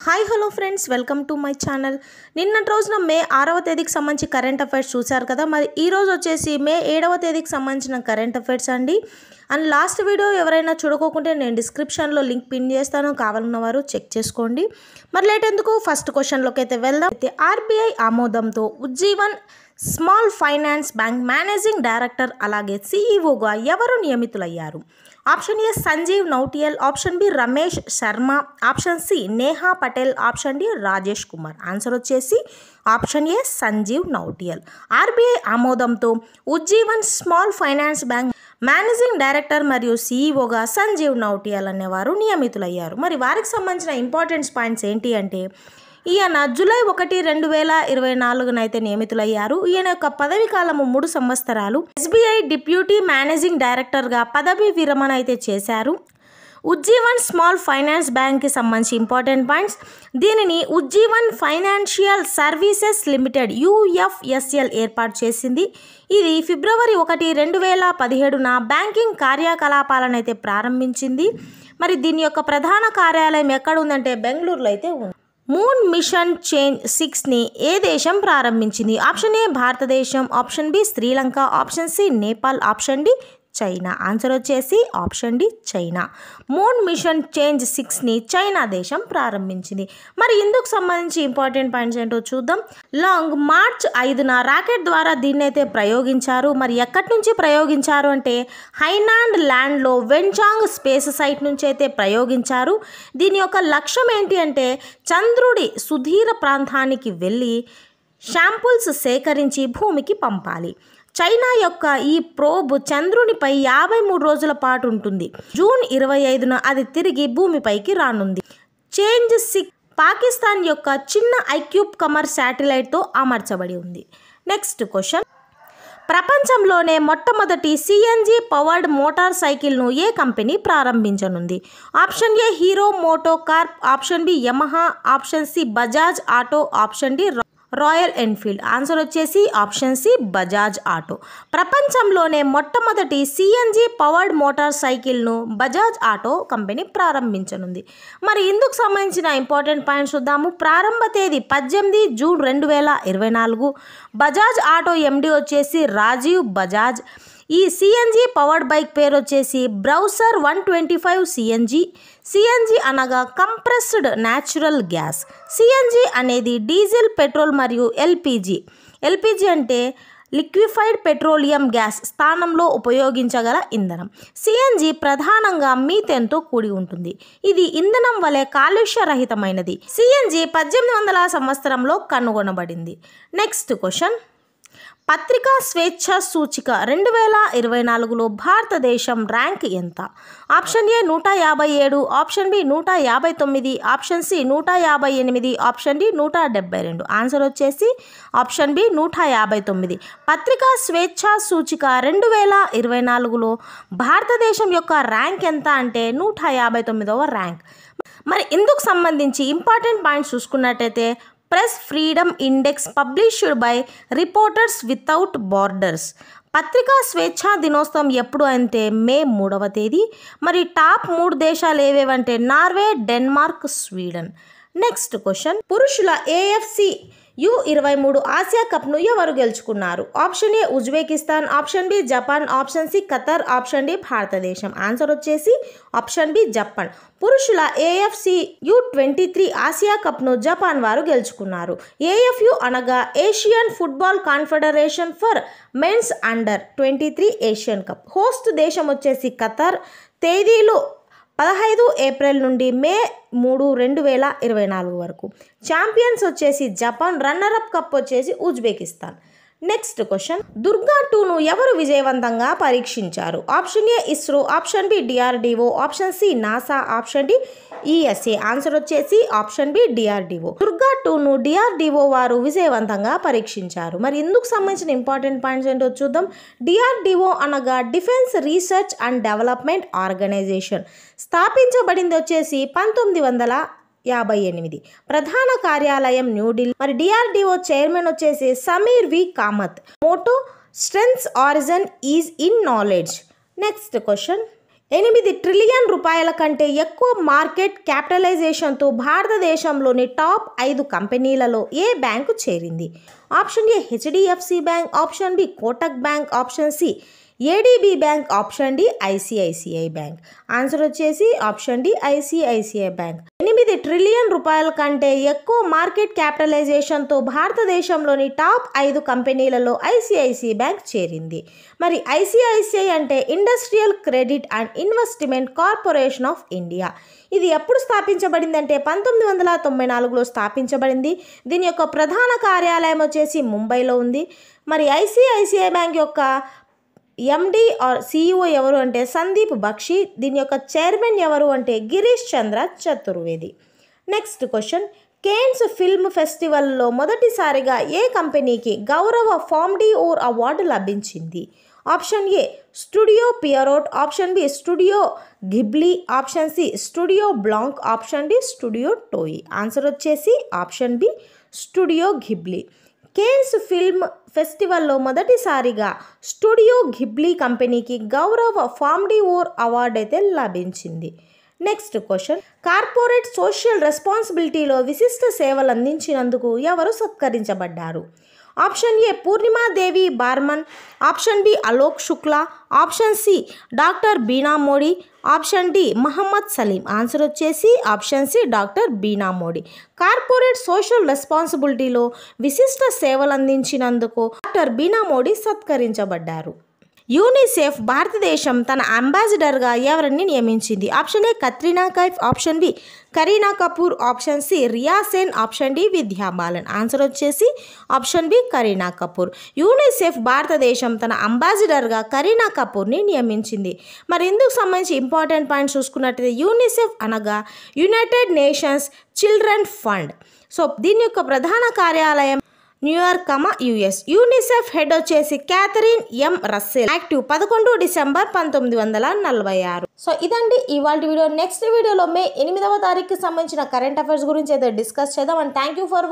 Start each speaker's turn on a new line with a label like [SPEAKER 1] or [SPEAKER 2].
[SPEAKER 1] Hi hello friends, welcome to my channel. నిన్నటి రోజున మే 6వ తేదీకి సంబంధించి కరెంట్ అఫైర్స్ చూశారు కదా. మరి ఈ రోజు వచ్చేసి మే 7వ తేదీకి సంబంధించిన కరెంట్ అఫైర్స్ అండి. అండ్ లాస్ట్ వీడియో ఎవరైనా చూడకోకుంటే నేను డిస్క్రిప్షన్లో లింక్ పిన్ చేస్తాను, కావాలన్న వారు చెక్ చేసుకోండి. మరి లేట్ ఎందుకు, ఫస్ట్ క్వశ్చన్లోకి అయితే వెళ్దాం. అయితే ఆర్బీఐ ఆమోదంతో Ujjivan small finance bank managing director అలాగే సిఈఓగా ఎవరు నియమితులయ్యారు? Option A Sanjeev Nautiyal, option B Ramesh Sharma, option C Neha Patel, option D Rajesh Kumar. Answer వచ్చేసి option A Sanjeev Nautiyal. RBI ఆమోదంతో Ujjivan small finance bank managing director మరియు సిఈఓగా సంజీవ్ నౌటియల్ అనేవారు నియమితులయ్యారు. మరి వారికి సంబంధించిన ఇంపార్టెన్స్ పాయింట్స్ ఏంటి అంటే, ఈయన జూలై 1, 2024 అయితే నియమితులయ్యారు. ఈయన యొక్క పదవి కాలము 3 సంవత్సరాలు. ఎస్బీఐ డిప్యూటీ మేనేజింగ్ డైరెక్టర్గా పదవి విరమణ అయితే చేశారు. ఉజ్జీవన్ స్మాల్ ఫైనాన్స్ బ్యాంక్కి సంబంధించి ఇంపార్టెంట్ పాయింట్స్, దీనిని Ujjivan financial services limited UFSL ఏర్పాటు చేసింది. ఇది ఫిబ్రవరి 1, 2017 బ్యాంకింగ్ కార్యకలాపాలను అయితే ప్రారంభించింది. మరి దీని యొక్క ప్రధాన కార్యాలయం ఎక్కడ ఉందంటే బెంగళూరులో అయితే ఉంది. మూన్ మిషన్ చేంజ్ 6ని ఏ దేశం ప్రారంభించింది? ఆప్షన్ ఏ భారతదేశం, option B Sri Lanka, option C Nepal, option D China. Answer వచ్చేసి option D China. Moon mission Chang'e 6ని చైనా దేశం ప్రారంభించింది. మరి ఇందుకు సంబంధించి ఇంపార్టెంట్ పాయింట్స్ ఏంటో చూద్దాం. లాంగ్ మార్చ్ 5న రాకెట్ ద్వారా దీన్ని అయితే ప్రయోగించారు. మరి ఎక్కడి నుంచి ప్రయోగించారు అంటే హైనాండ్ ల్యాండ్లో వెన్చాంగ్ స్పేస్ సైట్ నుంచి అయితే ప్రయోగించారు. దీని యొక్క లక్ష్యం ఏంటి అంటే చంద్రుడి సుదూర ప్రాంతానికి వెళ్ళి శాంపుల్స్ సేకరించి భూమికి పంపాలి. చైనా యొక్క ఈ ప్రోబ్ చంద్రునిపై 53 రోజుల పాటు ఉంటుంది. జూన్ 25న అది తిరిగి భూమిపైకి రానుంది. చేంజ్ 6 పాకిస్తాన్ యొక్క చిన్న ఐక్యూబ్ కమర్ శాటిలైట్తో అమర్చబడి ఉంది. నెక్స్ట్ క్వశ్చన్, ప్రపంచంలోనే మొట్టమొదటి సిఎన్జి పవర్డ్ మోటార్ సైకిల్ను ఏ కంపెనీ ప్రారంభించనుంది? Option A Hero Moto Corp, option B Yamaha, option C Bajaj Auto, option D Royal Enfield. Answer వచ్చేసి ఆప్షన్ సి బజాజ్ ఆటో. ప్రపంచంలోనే మొట్టమొదటి సిఎన్జి పవర్డ్ మోటార్ సైకిల్ను బజాజ్ ఆటో కంపెనీ ప్రారంభించనుంది. మరి ఇందుకు సంబంధించిన ఇంపార్టెంట్ పాయింట్స్ చూద్దాము. ప్రారంభ తేదీ 18 జూన్ 2024. బజాజ్ ఆటో ఎండి వచ్చేసి రాజీవ్ బజాజ్. ఈ సిఎన్జి పవర్డ్ బైక్ పేరు వచ్చేసి బ్రౌసర్ 125 సిఎన్జి. సిఎన్జి అనగా కంప్రెస్డ్ న్యాచురల్ గ్యాస్. సిఎన్జి అనేది డీజిల్, పెట్రోల్ మరియు ఎల్పిజి అంటే లిక్విఫైడ్ పెట్రోలియం గ్యాస్ స్థానంలో ఉపయోగించగల ఇంధనం. సిఎన్జి ప్రధానంగా మీథేన్తో కూడి ఉంటుంది. ఇది ఇంధనం వలె కాలుష్యరహితమైనది. సిఎన్జి 1800 సంవత్సరంలో కనుగొనబడింది. నెక్స్ట్ క్వశ్చన్, పత్రికా స్వేచ్ఛ సూచిక 2024లో భారతదేశం ర్యాంక్ ఎంత? Option A 157, option B 159, option C 158, option D 172. Answer వచ్చేసి ఆప్షన్ బి 159. పత్రికా స్వేచ్ఛ సూచిక 2024లో భారతదేశం యొక్క ర్యాంక్ ఎంత అంటే 159వ ర్యాంక్. మరి ఇందుకు సంబంధించి ఇంపార్టెంట్ పాయింట్స్ చూసుకున్నట్టయితే, press freedom index published by reporters without borders. పత్రికా స్వేచ్ఛా దినోత్సవం ఎప్పుడు అంటే మే 3వ తేదీ. మరి టాప్ 3 దేశాలు ఏవేవంటే Norway, Denmark, Sweden. Next question, పురుషుల AFC U23 ఆసియా కప్ను ఎవరు గెలుచుకున్నారు? Option A Uzbekistan, option B Japan, option C Qatar, option D భారతదేశం. ఆన్సర్ వచ్చేసి ఆప్షన్ బి జపాన్. పురుషుల AFC U23 ఆసియా కప్ను జపాన్ వారు గెలుచుకున్నారు. AFU అనగా Asian football confederation for men's అండర్-23 ఏషియన్ కప్. హోస్ట్ దేశం వచ్చేసి ఖతర్. తేదీలు 15 ఏప్రిల్ నుండి మే 3, 2024 వరకు. ఛాంపియన్స్ వచ్చేసి జపాన్. రన్నరప్ కప్ వచ్చేసి ఉజ్బెకిస్తాన్. నెక్స్ట్ క్వశ్చన్, దుర్గా 2ను ఎవరు విజయవంతంగా పరీక్షించారు? Option A ISRO, option B DRDO, option C NASA, option D ESA. Answer వచ్చేసి ఆప్షన్ బి DRDO. దుర్గా 2ను DRDO వారు విజయవంతంగా పరీక్షించారు. మరి ఇందుకు సంబంధించిన ఇంపార్టెంట్ పాయింట్స్ ఏంటో చూద్దాం. DRDO అనగా defence research and development organisation. స్థాపించబడింది వచ్చేసి 1958. ప్రధాన కార్యాలయం న్యూఢిల్లీ. మరి DRDO చైర్మన్ వచ్చేసి Sameer V Kamat. Motto strength origin is in knowledge. Next question, 8 trillion రూపాయల కంటే ఎక్కువ మార్కెట్ క్యాపిటలైజేషన్తో భారతదేశంలోని టాప్ 5 కంపెనీలలో ఏ బ్యాంకు చేరింది? Option A HDFC bank, option B Kotak bank, option C ADB bank, option D ICICI bank. Answer వచ్చేసి option D ICICI bank. 8 trillion రూపాయల కంటే ఎక్కువ మార్కెట్ క్యాపిటలైజేషన్తో భారతదేశంలోని టాప్ 5 కంపెనీలలో ఐసిఐసిఐ బ్యాంక్ చేరింది. మరి ఐసిఐసిఐ అంటే industrial credit and investment corporation of India. ఇది ఎప్పుడు స్థాపించబడింది అంటే 1994లో స్థాపించబడింది. దీని యొక్క ప్రధాన కార్యాలయం వచ్చేసి ముంబైలో ఉంది. మరి ఐసిఐసిఐ బ్యాంక్ యొక్క ఎండి ఆర్ సిఇఓ ఎవరు అంటే సందీప్ బక్షి. దీని యొక్క చైర్మన్ ఎవరు అంటే Girish Chandra Chaturvedi. Next question, Cannes film ఫెస్టివల్లో మొదటిసారిగా ఏ కంపెనీకి గౌరవ ఫామ్ డి ఓర్ అవార్డు లభించింది? Option A Studio Pierrot, option B Studio Ghibli, option C Studio Blanc, option D Studio Toei. Answer వచ్చేసి option B Studio Ghibli. Cannes film ఫెస్టివల్లో మొదటిసారిగా Studio ఘిబ్లీ కంపెనీకి గౌరవ ఫామ్ డి ఓర్ అవార్డు అయితే లభించింది. Next question, corporate social రెస్పాన్సిబిలిటీలో విశిష్ట సేవలు అందించినందుకు ఎవరు సత్కరించబడ్డారు? Option A Purnima Devi Barman, option B Alok Shukla, option C doctor Beena Modi, option D Mohammed Salim. Answer వచ్చేసి option C doctor Beena Modi. Corporate social రెస్పాన్సిబిలిటీలో విశిష్ట సేవలు అందించినందుకు డాక్టర్ బీనా మోడీ సత్కరించబడ్డారు. యూనిసెఫ్ భారతదేశం తన అంబాసిడర్గా ఎవరిని నియమించింది? Option A Katrina Kaif, option B Kareena Kapoor, option C Riya Sen, option D Vidya balun. Answer వచ్చేసి option B Kareena Kapoor. UNICEF భారతదేశం తన అంబాసిడర్గా కరీనా కపూర్ని నియమించింది. మరి ఇందుకు సంబంధించి ఇంపార్టెంట్ పాయింట్స్ చూసుకున్నట్టయితే యూనిసెఫ్ అనగా United Nations Children Fund. So దీని యొక్క ప్రధాన కార్యాలయం న్యూయార్క్, యుఎస్. యూనిసెఫ్ హెడ్ వచ్చేసి Catherine M Russell. Active 11 December 1946. So ఇదండి ఇవాళ వీడియో. నెక్స్ట్ వీడియోలో మే 8వ తారీఖుకి సంబంధించిన కరెంట్ అఫైర్స్ గురించి అయితే డిస్కస్ చేద్దాం. And thank you for